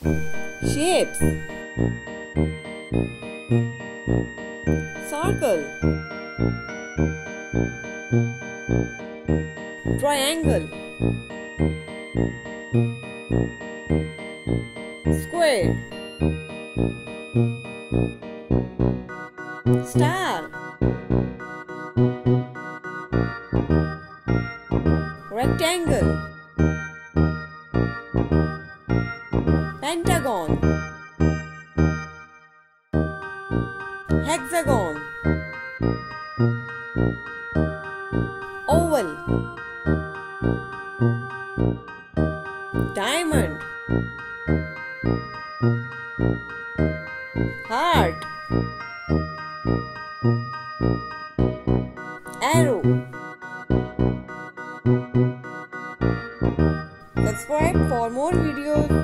Shapes. Circle. Triangle. Square. Star. Rectangle. Pentagon. Hexagon. Oval. Diamond. Heart. Arrow. Subscribe for more videos.